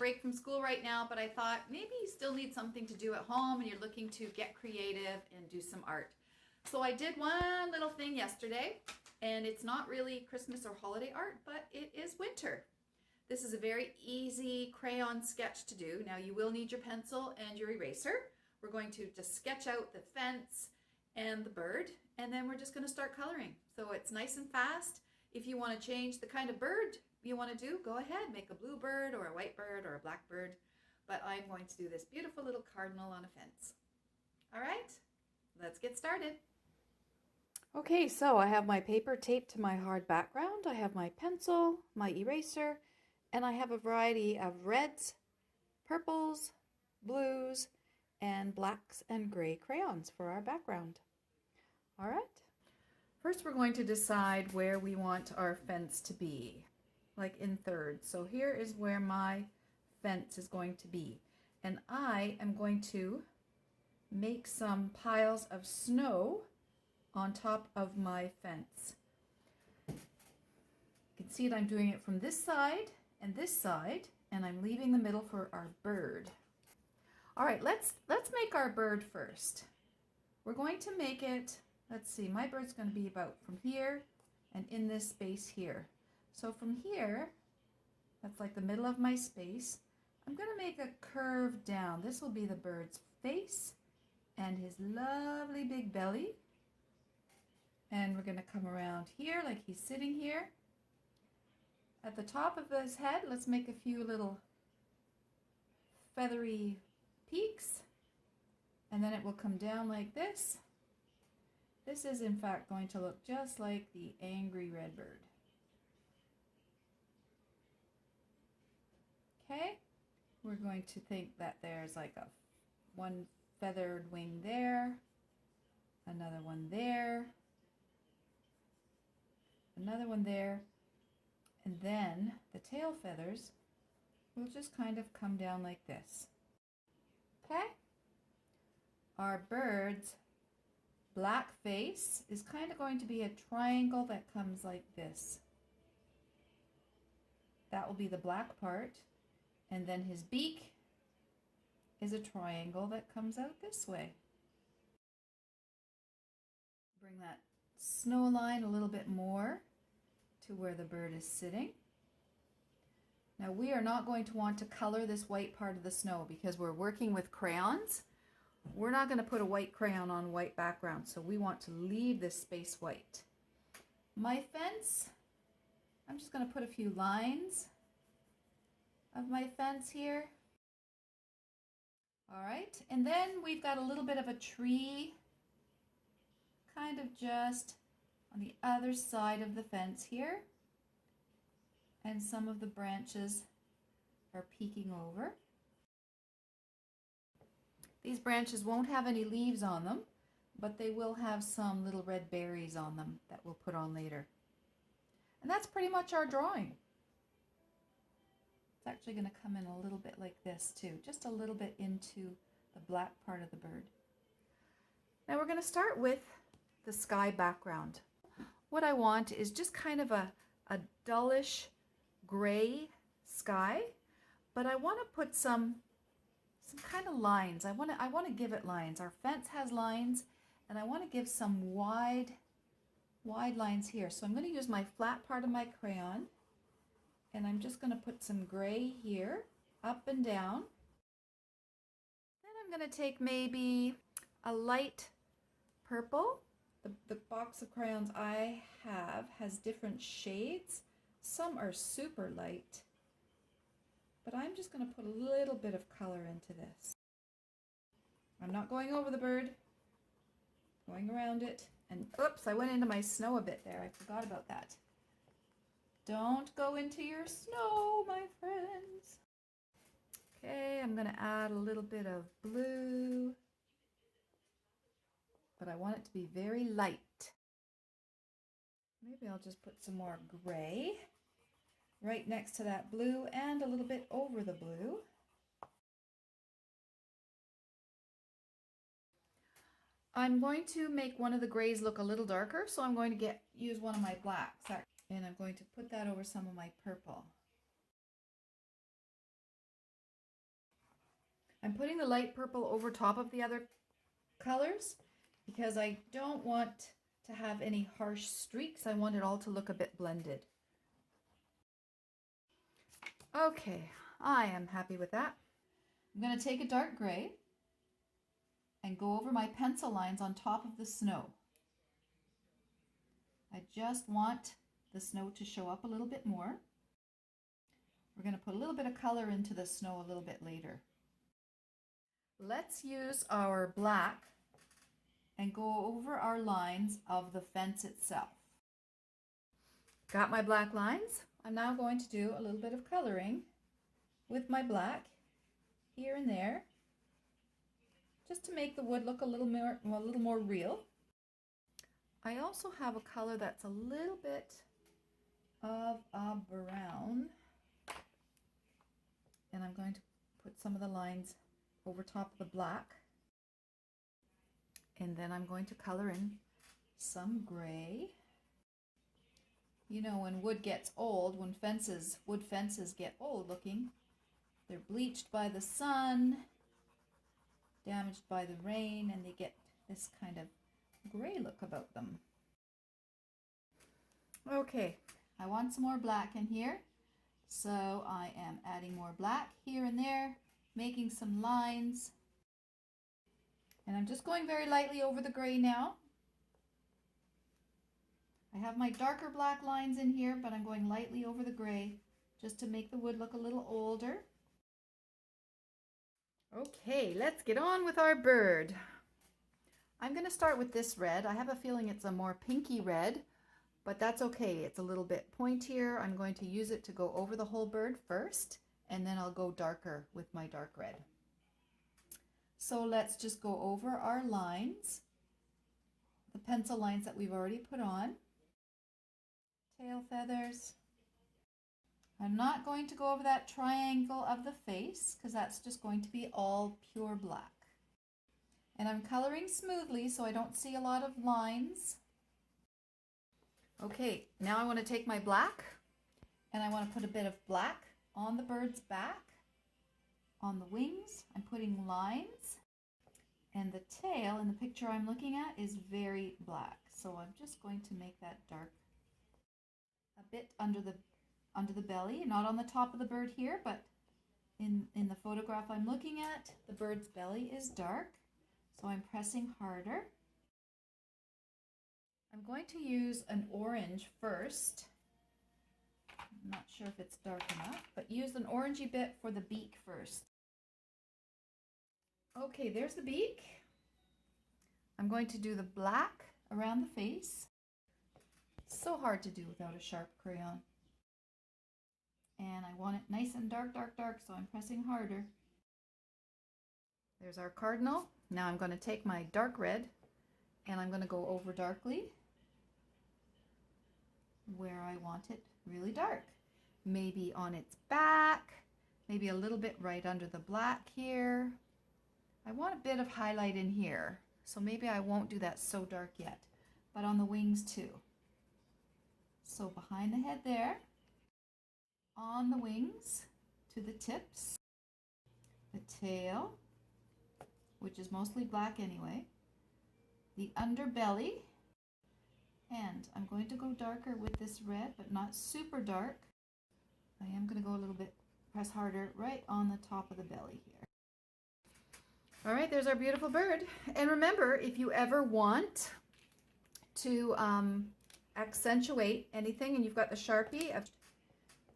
break from school right now, but I thought maybe you still need something to do at home and you're looking to get creative and do some art. So I did one little thing yesterday, and it's not really Christmas or holiday art, but it is winter. This is a very easy crayon sketch to do. Now you will need your pencil and your eraser. We're going to just sketch out the fence and the bird, and then we're just going to start coloring. So it's nice and fast. If you want to change the kind of bird you want to do, go ahead, make a blue bird or a white bird or a black bird. But I'm going to do this beautiful little cardinal on a fence. All right, let's get started. Okay, so I have my paper taped to my hard background. I have my pencil, my eraser, and I have a variety of reds, purples, blues, and blacks and gray crayons for our background. All right. First, we're going to decide where we want our fence to be, like in thirds. So here is where my fence is going to be. And I am going to make some piles of snow on top of my fence. You can see that I'm doing it from this side, and I'm leaving the middle for our bird. All right, let's make our bird first. We're going to make it, let's see, my bird's going to be about from here and in this space here. So from here, that's like the middle of my space, I'm going to make a curve down. This will be the bird's face and his lovely big belly. And we're going to come around here like he's sitting here. At the top of his head, let's make a few little feathery peaks, and then it will come down like this. This is in fact going to look just like the angry redbird. Okay, we're going to think that there's like one feathered wing there, another one there, another one there, and then the tail feathers will just kind of come down like this. Okay? Our bird's black face is kind of going to be a triangle that comes like this. That will be the black part, and then his beak is a triangle that comes out this way. Bring that snow line a little bit more to where the bird is sitting. Now we are not going to want to color this white part of the snow because we're working with crayons. We're not going to put a white crayon on white background, so we want to leave this space white. My fence, I'm just going to put a few lines of my fence here. All right, and then we've got a little bit of a tree kind of just on the other side of the fence here, and some of the branches are peeking over. These branches won't have any leaves on them, but they will have some little red berries on them that we'll put on later. And that's pretty much our drawing. It's actually going to come in a little bit like this too, just a little bit into the black part of the bird. Now we're going to start with the sky background. What I want is just kind of a dullish gray sky, but I want to put some kind of lines. I want to give it lines. Our fence has lines, and I want to give some wide lines here. So I'm going to use my flat part of my crayon, and I'm just going to put some gray here, up and down. Then I'm going to take maybe a light purple. The box of crayons I have has different shades. Some are super light, but I'm just going to put a little bit of color into this. I'm not going over the bird, going around it. And oops, I went into my snow a bit there. I forgot about that. Don't go into your snow, my friends. Okay, I'm going to add a little bit of blue, but I want it to be very light. Maybe I'll just put some more gray right next to that blue and a little bit over the blue. I'm going to make one of the grays look a little darker, so I'm going to use one of my blacks, and I'm going to put that over some of my purple. I'm putting the light purple over top of the other colors because I don't want to have any harsh streaks. I want it all to look a bit blended. Okay, I am happy with that. I'm going to take a dark gray and go over my pencil lines on top of the snow. I just want the snow to show up a little bit more. We're going to put a little bit of color into the snow a little bit later. Let's use our black and go over our lines of the fence itself. Got my black lines. I'm now going to do a little bit of coloring with my black here and there, just to make the wood look a little more real. I also have a color that's a little bit of a brown, and I'm going to put some of the lines over top of the black, and then I'm going to color in some gray. You know, when wood gets old, when wood fences get old looking, they're bleached by the sun, damaged by the rain, and they get this kind of gray look about them. Okay, I want some more black in here, so I am adding more black here and there, making some lines, and I'm just going very lightly over the gray now. I have my darker black lines in here, but I'm going lightly over the gray just to make the wood look a little older. Okay, let's get on with our bird. I'm going to start with this red. I have a feeling it's a more pinky red, but that's okay. It's a little bit pointier. I'm going to use it to go over the whole bird first, and then I'll go darker with my dark red. So let's just go over our lines, the pencil lines that we've already put on. Tail feathers. I'm not going to go over that triangle of the face because that's just going to be all pure black. And I'm coloring smoothly so I don't see a lot of lines. Okay, now I want to take my black and I want to put a bit of black on the bird's back, on the wings. I'm putting lines, and the tail in the picture I'm looking at is very black. So I'm just going to make that dark a bit under the belly, not on the top of the bird here, but in the photograph I'm looking at, the bird's belly is dark, so I'm pressing harder. I'm going to use an orange first. I'm not sure if it's dark enough, but use an orangey bit for the beak first. Okay, there's the beak. I'm going to do the black around the face. So hard to do without a sharp crayon. And I want it nice and dark, dark, dark, so I'm pressing harder. There's our cardinal. Now I'm going to take my dark red and I'm going to go over darkly where I want it really dark. Maybe on its back, maybe a little bit right under the black here. I want a bit of highlight in here, so maybe I won't do that so dark yet, but on the wings too. So behind the head there, on the wings to the tips, the tail, which is mostly black anyway, the underbelly, and I'm going to go darker with this red, but not super dark. I am going to go a little bit, press harder right on the top of the belly here. All right, there's our beautiful bird. And remember, if you ever want to accentuate anything and you've got the Sharpie,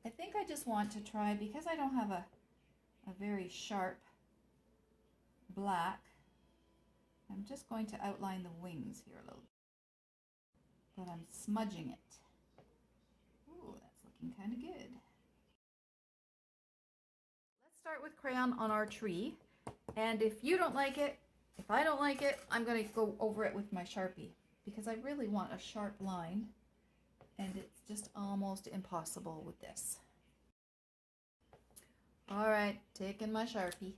I think I just want to try, because I don't have a very sharp black, I'm just going to outline the wings here a little bit, but I'm smudging it. Ooh, that's looking kind of good. Let's start with crayon on our tree, and if you don't like it, if I don't like it, I'm going to go over it with my Sharpie, because I really want a sharp line, and it's just almost impossible with this. All right, taking my Sharpie.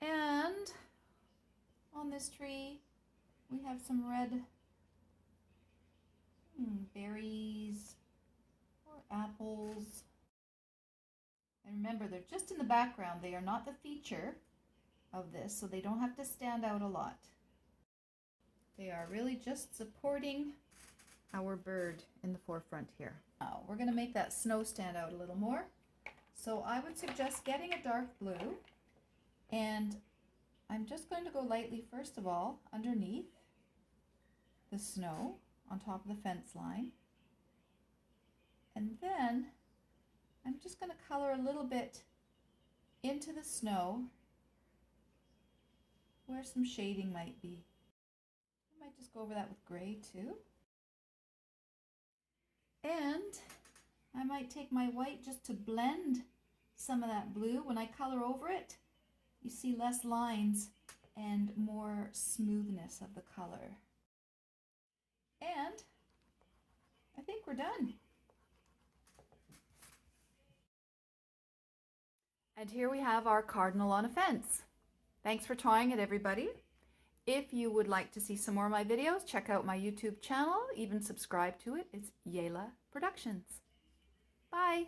And on this tree, we have some red berries or apples. And remember, they're just in the background. They are not the feature of this, so they don't have to stand out a lot. They are really just supporting our bird in the forefront here. Now, we're going to make that snow stand out a little more. So I would suggest getting a dark blue, and I'm just going to go lightly, first of all, underneath the snow on top of the fence line. And then I'm just going to color a little bit into the snow where some shading might be. I might just go over that with gray too. And I might take my white just to blend some of that blue. When I color over it, you see less lines and more smoothness of the color. And I think we're done. And here we have our cardinal on a fence. Thanks for trying it, everybody. If you would like to see some more of my videos, check out my YouTube channel. Even subscribe to it. It's Yayla Productions. Bye.